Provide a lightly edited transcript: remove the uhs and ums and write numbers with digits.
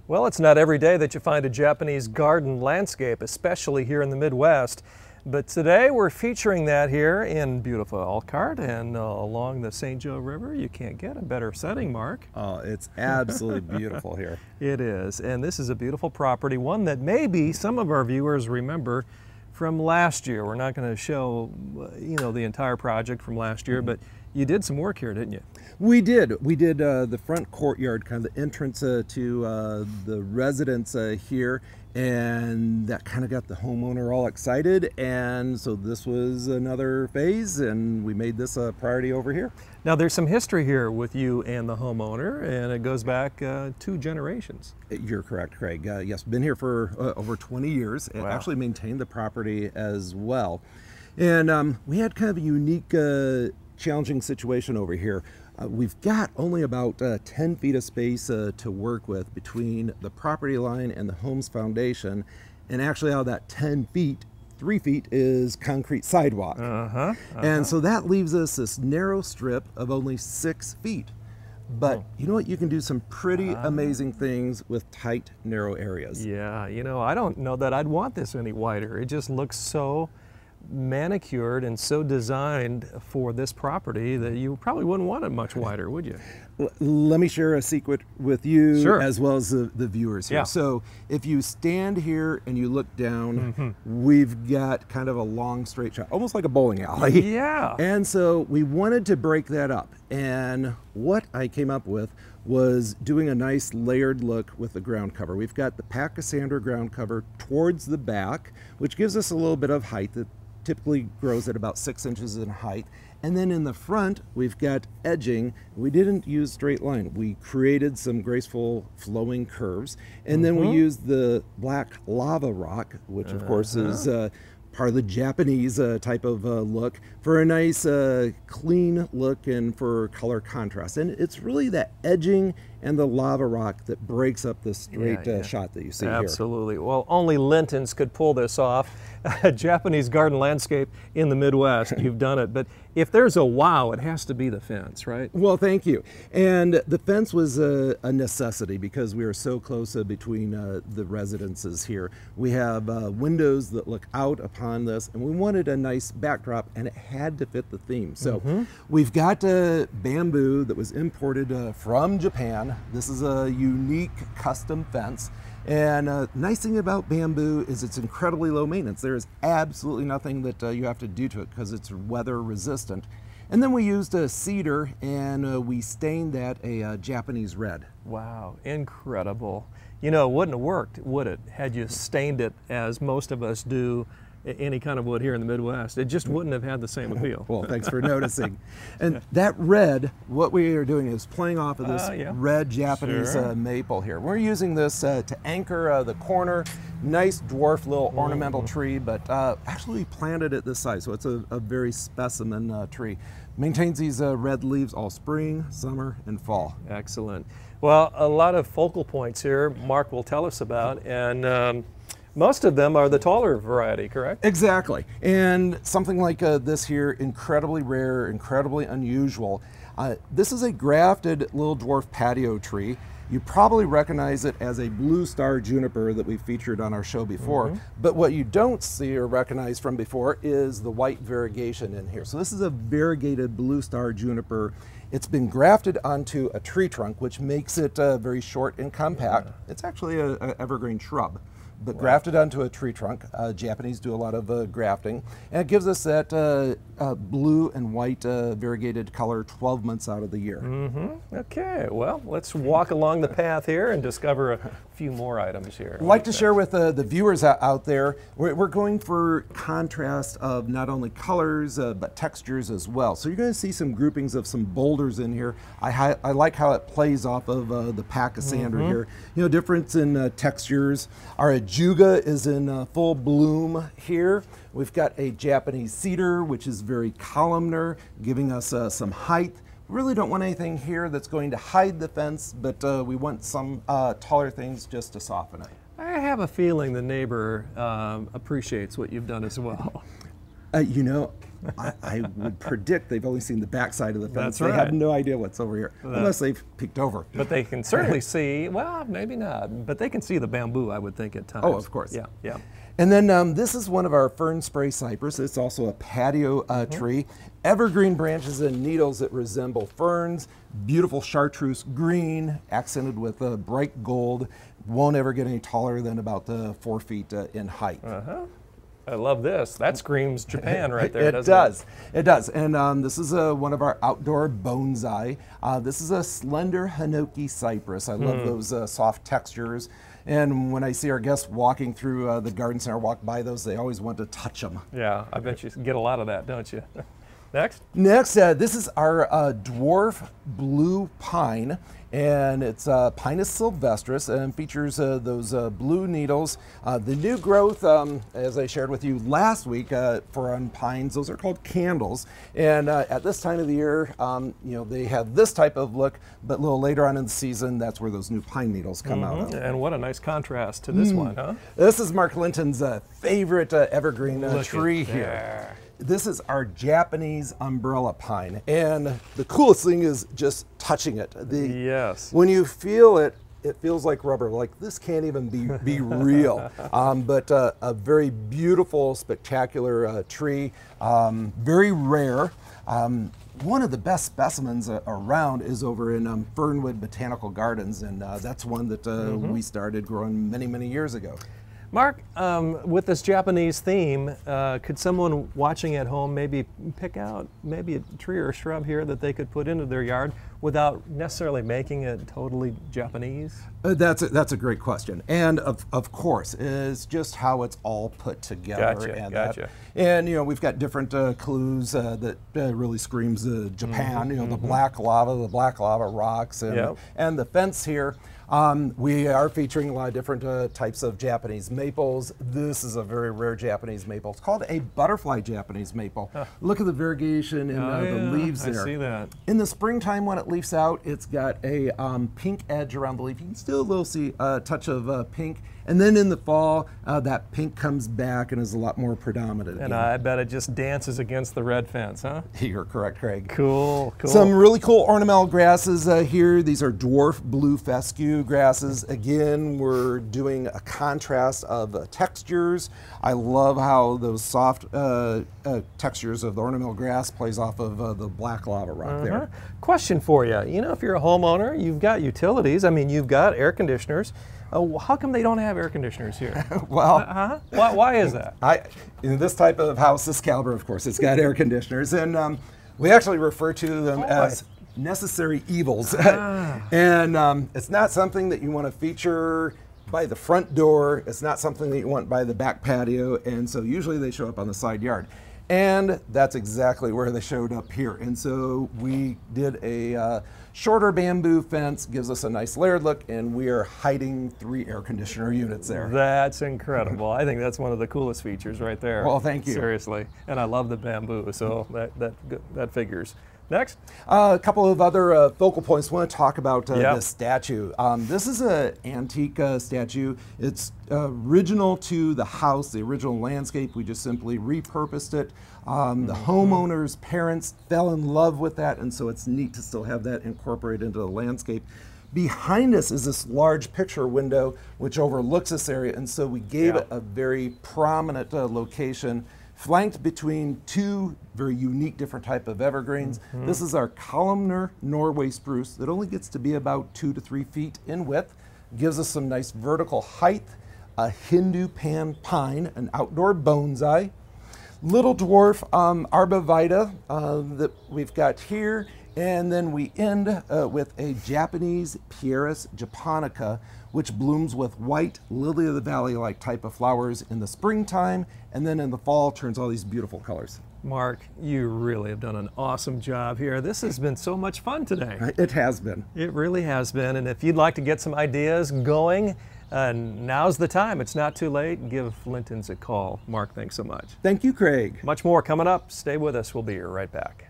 Well, it's not every day that you find a Japanese garden landscape, especially here in the Midwest. But today we're featuring that here in beautiful Elkhart and along the St. Joe River. You can't get a better setting, Mark. Oh, it's absolutely beautiful here. It is, and this is a beautiful property, one that maybe some of our viewers remember from last year. We're not going to show, the entire project from last year, but you did some work here, didn't you? We did. We did the front courtyard, kind of the entrance to the residence here, and that kind of got the homeowner all excited. And so this was another phase, and we made this a priority over here. Now there's some history here with you and the homeowner, and it goes back 2 generations. You're correct, Craig. Yes, been here for over 20 years, and wow. Actually maintained the property as well. And we had kind of a unique challenging situation over here. We've got only about 10 feet of space to work with between the property line and the home's foundation. And actually out of that 10 feet, 3 feet is concrete sidewalk. And so that leaves us this narrow strip of only 6 feet. But you know what? You can do some pretty amazing things with tight, narrow areas. Yeah, I don't know that I'd want this any wider. It just looks so manicured and so designed for this property that you probably wouldn't want it much wider, would you? Let me share a secret with you. Sure. As well as the viewers here. Yeah. So if you stand here and you look down, we've got kind of a long straight shot, almost like a bowling alley. Yeah. And so we wanted to break that up. And what I came up with was doing a nice layered look with the ground cover. We've got the Pachysandra ground cover towards the back, which gives us a little bit of height that typically grows at about 6 inches in height. And then in the front, we've got edging. We didn't use straight line. We created some graceful flowing curves. And then we used the black lava rock, which of course is part of the Japanese type of look, for a nice clean look and for color contrast. And it's really that edging and the lava rock that breaks up the straight shot that you see here. Absolutely. Well, only Lintons could pull this off. A Japanese garden landscape in the Midwest, you've done it. But if there's a wow, it has to be the fence, right? Well, thank you. And the fence was a necessity because we are so close between the residences here. We have windows that look out upon this, and we wanted a nice backdrop, and it had to fit the theme. So we've got bamboo that was imported from Japan. This is a unique custom fence. And nice thing about bamboo is it's incredibly low maintenance. There is absolutely nothing that you have to do to it because it's weather resistant. And then we used a cedar, and we stained that a Japanese red. Wow, incredible. It wouldn't have worked, would it, had you stained it as most of us do any kind of wood here in the Midwest. It just wouldn't have had the same appeal. Well, thanks for noticing. And that red, what we are doing is playing off of this red Japanese maple here. We're using this to anchor the corner. Nice dwarf little ornamental tree, but actually we planted it this size, so it's a very specimen tree. Maintains these red leaves all spring, summer, and fall. Excellent. Well, a lot of focal points here Mark will tell us about, and most of them are the taller variety, correct? Exactly. And something like this here, incredibly rare, incredibly unusual. This is a grafted little dwarf patio tree. You probably recognize it as a blue star juniper that we featured on our show before. But what you don't see or recognize from before is the white variegation in here. So this is a variegated blue star juniper. It's been grafted onto a tree trunk, which makes it very short and compact. It's actually an evergreen shrub, but grafted onto a tree trunk. Japanese do a lot of grafting, and it gives us that blue and white variegated color 12 months out of the year. Okay, well, let's walk along the path here and discover a few more items here. I'd like to share with the viewers out there, we're going for contrast of not only colors, but textures as well. So you're going to see some groupings of some boulders in here. I like how it plays off of the Pachysandra here. Difference in textures. Our ajuga is in full bloom here. We've got a Japanese cedar, which is very columnar, giving us some height. We really don't want anything here that's going to hide the fence, but we want some taller things just to soften it. I have a feeling the neighbor appreciates what you've done as well. You know, I would predict they've only seen the back side of the fence. That's right. They have no idea what's over here, unless they've peeked over. But they can certainly see, well, maybe not, but they can see the bamboo, I would think, at times. Oh, of course. Yeah, yeah. And then this is one of our fern spray cypress. It's also a patio tree. Evergreen branches and needles that resemble ferns. Beautiful chartreuse green, accented with bright gold. Won't ever get any taller than about 4 feet in height. I love this. That screams Japan right there, It does. And this is one of our outdoor bonsai. This is a slender Hinoki cypress. I love those soft textures. And when I see our guests walking through the garden center, walk by those, they always want to touch them. Yeah, I bet you get a lot of that, don't you? Next? Next, this is our dwarf blue pine, and it's Pinus sylvestris, and features those blue needles. The new growth, as I shared with you last week, for on pines, those are called candles. And at this time of the year, you know, they have this type of look, but a little later on in the season, that's where those new pine needles come out of. And what a nice contrast to this one, huh? This is Mark Linton's favorite evergreen tree here. This is our Japanese umbrella pine, and the coolest thing is just touching it. Yes. When you feel it, it feels like rubber. Like, this can't even be real. But a very beautiful, spectacular tree, very rare. One of the best specimens around is over in Fernwood Botanical Gardens, and that's one that we started growing many, many years ago. Mark, with this Japanese theme, could someone watching at home maybe pick out maybe a tree or a shrub here that they could put into their yard without necessarily making it totally Japanese? That's a great question. And of course, is just how it's all put together. Gotcha. And, you know, we've got different clues that really screams Japan, you know, the black lava rocks, and the fence here. We are featuring a lot of different types of Japanese maples. This is a very rare Japanese maple. It's called a butterfly Japanese maple. Look at the variegation in the leaves there. I see that. In the springtime when it leaves out, it's got a pink edge around the leaf. You can still see a touch of pink. And then in the fall, that pink comes back and is a lot more predominant. And I bet it just dances against the red fence, huh? You're correct, Craig. Cool. Some really cool ornamental grasses here. These are dwarf blue fescue grasses. Again, we're doing a contrast of textures. I love how those soft textures of the ornamental grass plays off of the black lava rock there. Question for you. You know, if you're a homeowner, you've got utilities. I mean, you've got air conditioners. How come they don't have air conditioners here? Well, why is that? In this type of house, this caliber, of course, it's got air conditioners, and we actually refer to them as necessary evils. And it's not something that you want to feature by the front door. It's not something that you want by the back patio, and so usually they show up on the side yard. And that's exactly where they showed up here. And so we did a shorter bamboo fence, gives us a nice layered look, and we are hiding 3 air conditioner units there. That's incredible. I think that's one of the coolest features right there. Well, thank you. Seriously. And I love the bamboo, so that figures. Next. A couple of other focal points. I want to talk about this statue. This is an antique statue. It's original to the house, the original landscape. We just simply repurposed it. The homeowner's parents fell in love with that, and so it's neat to still have that incorporated into the landscape. Behind us is this large picture window which overlooks this area, and so we gave it a very prominent location, flanked between 2 very unique different type of evergreens. This is our columnar Norway spruce that only gets to be about 2 to 3 feet in width. Gives us some nice vertical height. A Hindu pan pine, an outdoor bonsai. Little dwarf arbovita that we've got here. And then we end with a Japanese Pieris japonica, which blooms with white lily of the valley-like type of flowers in the springtime, and then in the fall turns all these beautiful colors. Mark, you really have done an awesome job here. This has been so much fun today. It has been. It really has been. And if you'd like to get some ideas going, now's the time. It's not too late. Give Linton's a call. Mark, thanks so much. Thank you, Craig. Much more coming up. Stay with us. We'll be right back.